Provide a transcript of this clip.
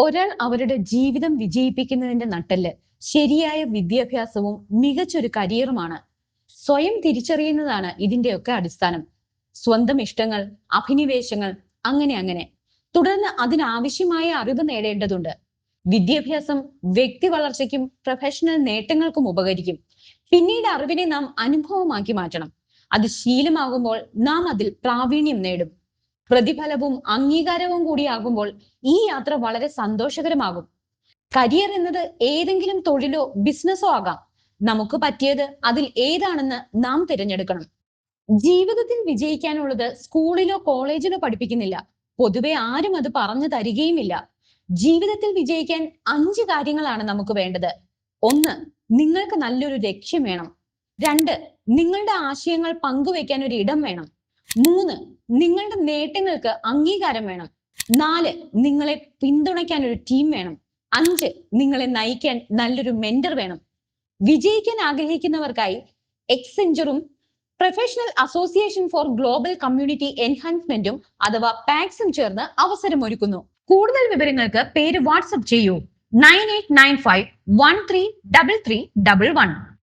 ഒരാൾ അവരുടെ ജീവിതം വിജയിപ്പിക്കുന്നതിന്റെ നട്ടെല്ല് ശരിയായ വിദ്യാഭ്യാസവും മികച്ചൊരു കരിയറുമാണ്. സ്വയം തിരിച്ചറിയുന്നതാണ് ഇതിന്റെയൊക്കെ അടിസ്ഥാനം. സ്വന്തം ഇഷ്ടങ്ങൾ, അഭിനിവേശങ്ങൾ, അങ്ങനെ തുടർന്ന് അതിനാവശ്യമായ അറിവ് നേടേണ്ടതുണ്ട്. വിദ്യാഭ്യാസം വ്യക്തി വളർച്ചയ്ക്കും പ്രൊഫഷണൽ നേട്ടങ്ങൾക്കും ഉപകരിക്കും. പിന്നീട് അറിവിനെ നാം അനുഭവമാക്കി മാറ്റണം. അത് ശീലമാകുമ്പോൾ നാം അതിൽ പ്രാവീണ്യം നേടും. പ്രതിഫലവും അംഗീകാരവും കൂടിയാകുമ്പോൾ ഈ യാത്ര വളരെ സന്തോഷകരമാകും. കരിയർ എന്നത് ഏതെങ്കിലും തൊഴിലോ ബിസിനസ്സോ ആകാം. നമുക്ക് പറ്റിയത് അതിൽ ഏതാണെന്ന് നാം തിരഞ്ഞെടുക്കണം. ജീവിതത്തിൽ വിജയിക്കാനുള്ളത് സ്കൂളിലോ കോളേജിലോ പഠിപ്പിക്കുന്നില്ല. പൊതുവെ ആരും അത് പറഞ്ഞു തരികയുമില്ല. ജീവിതത്തിൽ വിജയിക്കാൻ 5 കാര്യങ്ങളാണ് നമുക്ക് വേണ്ടത്. 1. നിങ്ങൾക്ക് നല്ലൊരു ലക്ഷ്യം വേണം. 2. നിങ്ങളുടെ ആശയങ്ങൾ പങ്കുവെക്കാൻ ഒരു ഇടം വേണം. 3. നിങ്ങളുടെ നേട്ടങ്ങൾക്ക് അംഗീകാരം വേണം. 4. നിങ്ങളെ പിന്തുണയ്ക്കാൻ ഒരു ടീം വേണം. 5. നിങ്ങളെ നയിക്കാൻ നല്ലൊരു മെന്റർ വേണം. വിജയിക്കാൻ ആഗ്രഹിക്കുന്നവർക്കായി എക്സെഞ്ചറും professional association for global community എൻഹാൻസ്മെന്റും അഥവാ പാക്സും ചേർന്ന് അവസരമൊരുക്കുന്നു. കൂടുതൽ വിവരങ്ങൾക്ക് പേര് വാട്സ്ആപ്പ് ചെയ്യൂ 9895133311.